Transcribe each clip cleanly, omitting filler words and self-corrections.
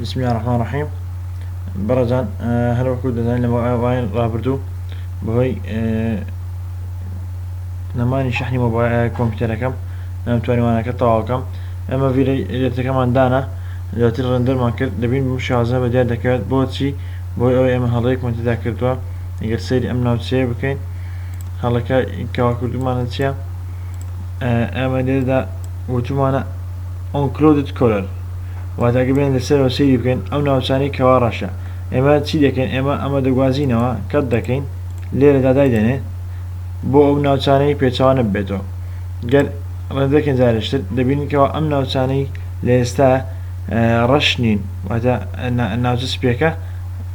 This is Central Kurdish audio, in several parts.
بسم الله الرحمن الرحيم. برزان هل وكود دزاين لما وين رابردو بهاي نماني شحني موبايل كمبيوتر كم نمتواني وانا كطاو كم اما في كمان دانا لو ترندر ما كرت دبين مشاهزة بديت ذكرت بوتشي بوي او ام هذيك من تذكرتوا يقدر سيري امنا وتسيب بكين هلكا كواكود ما نتشيا اما دا وتمانا اونكلودد كولر واتاقبين لسر وسيري بكين او ناوساني كواراشا اما تشي دكين اما دقوازينوا كد دكين ليرة داداي دني بۆ ئەو ناوچانەی پێچەوانە ببێتەوە گەر ڕێندەکەن جارشتر دەبینین کەەوە ئەم ناوچانەی لە ئێستا ڕەش نین واتە ناوچە سپێکە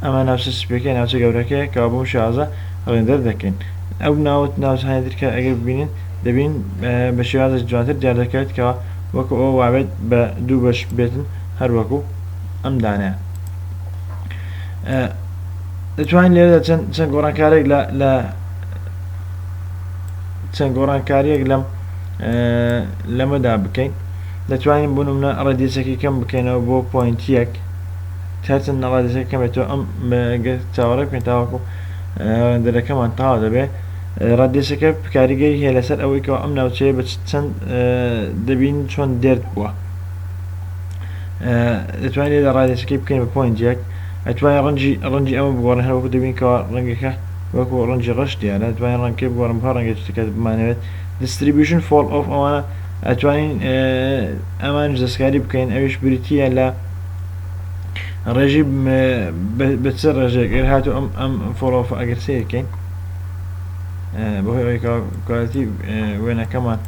ئەمە ناوچە سپێکە ناوچە گەورەکەیە کەوا بۆ شازە ڕێندەر دەکەین ئەو ناوت ناوچانە ترکە ئەگەر ببینین دەبین بە شێوازە جوانتر دیار دەکەوێت کەەوە وەکو ئەو وابێت بە دوو بەش بێتن هەر وەکو ئەم دانەیە دەتوانین لێرەدا چەند گۆڕانکارێک لە چەند گۆڕانکاریەک لەمەدا بکەین دەتوانین بۆ نمونە ڕادیسەکەی کەم بکەینەوە بۆ پۆینت یەک هەرچەند ڕادیسەکە کەم بێتەوە ئەم چاوەڕێ بکەین تاوەکو ڕێندەرەکەمان تەواو دەبێت ڕادیسەکە کاریگەری هەیە لەسەر ئەوەی کەەوە ئەم ناوچەیە بە چەند دەبین چۆن دێرد بووە دەتوانین لێرە ڕادیسەکەی بکەین بە پۆینت یەک ئەتوانین ڕەنجی ئەمە بگۆڕین هەروەکو دەبین کەەوە ڕەنگەکە وەکو ڕەنجی ڕەش دیارە دەتوانین ڕەنگەکەی بگۆڕم بە ڕەنگە شتەکە بمانەوێت distribution fall off ئەوانە ئەتوانین ئەمانش دەستکاری بکەین ئەویش بریتیە لە ڕێژی بە چ ڕێژێک ئێر هاتوو ئەم fall off ئەگەر سیرکەین بەهۆی ئەوەی کوالیتی وێنەکەمان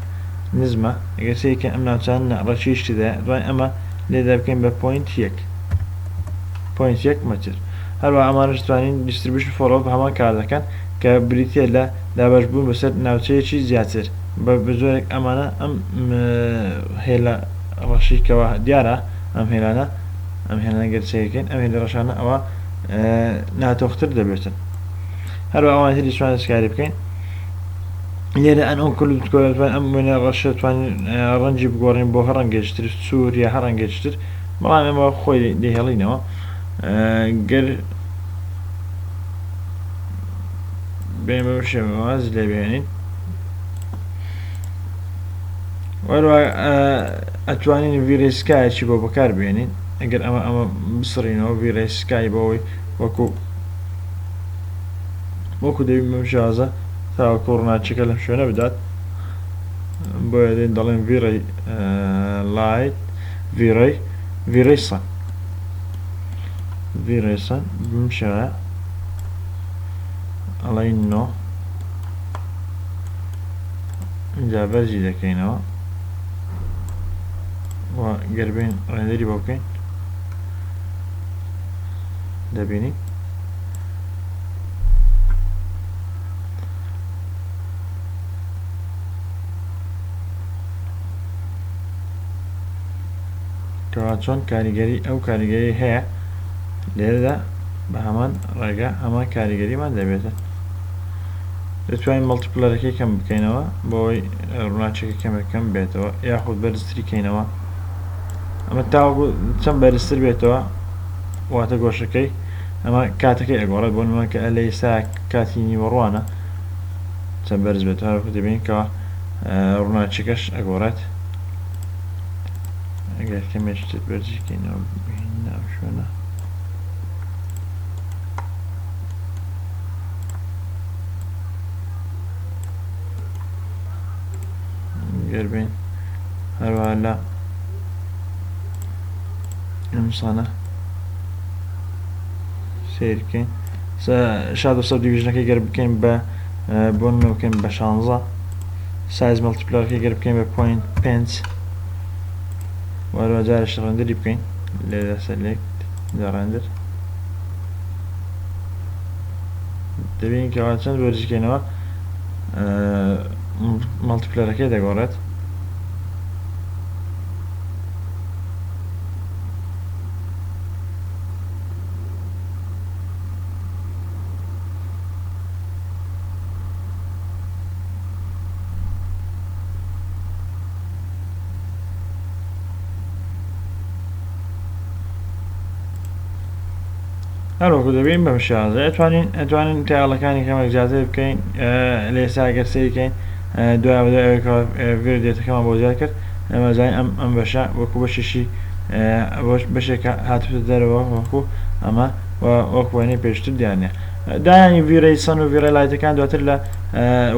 نزمە ئەگەر سیرکەین ئەم ناوچانە ڕەشی شتیدایە دوای ئەمە لێدا بکەین بە پۆینت یەک مەتر هەروە ئەمانش دەتوانین distribution fall off هەمان کار دەکەن کە بریتیە لە دابەشبوون بەسەر ناوچەیەکی زیاتر بە زۆرێک ئەمانە ئەم هێلە ڕەشیکەوە دیارە ئەم هێلانە گەر سیرکەین ئەم هێلە ڕەشانە ئەوە ناتۆختر دەبێتن هەروە ئەوان هێلی سوان دەستکاری بکەین لێرە ئەن ئەو کولتوان ئەم وێنە ڕەشە توانین ڕەنجی بگۆڕین بۆ هەر ڕەنگەشتر سوور یا هەر ڕەنگەشتر بەڵام ئێمە خۆی دەهێڵینەوە گەر بێمە شێواز لێ بێنین وەروە ئەتوانین ڤیرێسکایەکی بۆ بەکار بێنین ئەگەر ئەمە بسڕینەوە ڤیرێسکای بۆەوەی وەکو دەبین بەم شێوازە تاوەکو ڕووناچیەکە لەم شوێنە بدات بۆیە دێن دەڵێن ڤیرەی لایت ڤیرەیسان بم شێوەیە ئەڵین نۆ اینجا بەرزی دەکەینەوە و گەربین ڕێندەری بۆ بکەین دەبینی کەوا چۆن ئەو کاریگەری هەیە لێرەدا بە هەمان ڕێگە هەمان کاریگەریمان دەبێتە دەتوانین مەڵتیپلەرەکەی کەم بکەینەوە بۆەوەی ڕووناچێکی کەم بێتەوە یاخود بەرزتری کەینەوە ئەمە تاوەکو چەند بەرزتر بێتەوە واتە گۆشەکەی ئەمە کاتەکەی ئەگۆڕێت بۆ نمونە کە لە ئێستا کاتی نیوەڕوانە چەند بەرز بێتەوە هەروەکو دەبینین کەەوە ڕووناچیەکەش ئەگۆڕێت ئەگەر کەمێشتر بەرزی بکەینەوە ناو شوێنە گەربین هەروەها لە ئەمسانە سیرکەین شاد دیڤیژنەکەی گەر بکەین بە بۆ نمونە بکەین بە 16 سایز مەڵتیپلەرەکەی گەر بکەین بە پۆینت 5 وەروە جارێش ڕەندەری بکەین لێرە سەلێکت ڕەندەر دەبینین کەوا چەند وەرزیکەینەوە مەڵتیپلەرەکەی دەگۆڕێت هەروەکو دەبین بەم شازە ئەتوانین تاڵەکانی کەمێک زیاتر بکەین لە ئێستا ئەگەر سەیرکەین دوای بەدە ڤیدیۆتەکەمان بۆ زیاد کرد ئەمە زانین ئەم بەشە وەکو بەشیشی بەشێکە هاتوتە دەرەوە وەکو ئەمە وەکو وێنەی پێشتر دیانە دایانی ڤیرەی سەن و ڤیرە لایتەکان دواتر لە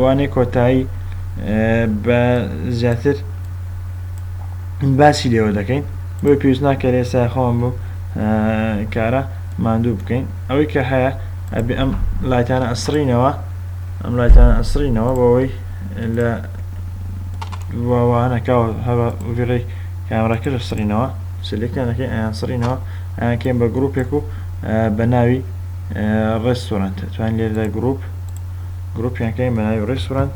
وانەی کۆتایی بە زیاتر باسی لێوە دەکەین بۆی پێویست ناکە لە ئێستا خۆم بوو کارە ماندوو بکەین ئەوەی کە هەیە ئەبێ ئەم لایتانە ئەسڕینەوە بۆەوەی لە وانەکەوە هەبە ڤیرەی کامەرەکەش سڕینەوە سلێکتانەکەی ئەیان سڕینەوە ئەیانکەین بە گروپێک و بە ناوی رێستۆرانت توانین لێرەدا گروپیانکەین بە ناوی رێستۆرانت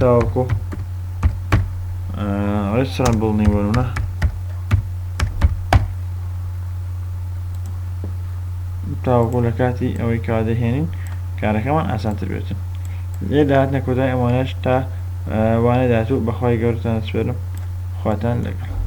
تاوەکو رێستۆران بڵنی بۆنە تاوەکو لە کاتی ئەوەی کادەهێنین کارەکەمان ئاسانتر بێتن لێ داهاتنە کۆتای ئەمانەش تا وانە داهاتوو بەخوای گەورتان سپێرم خواتان لەگەڵ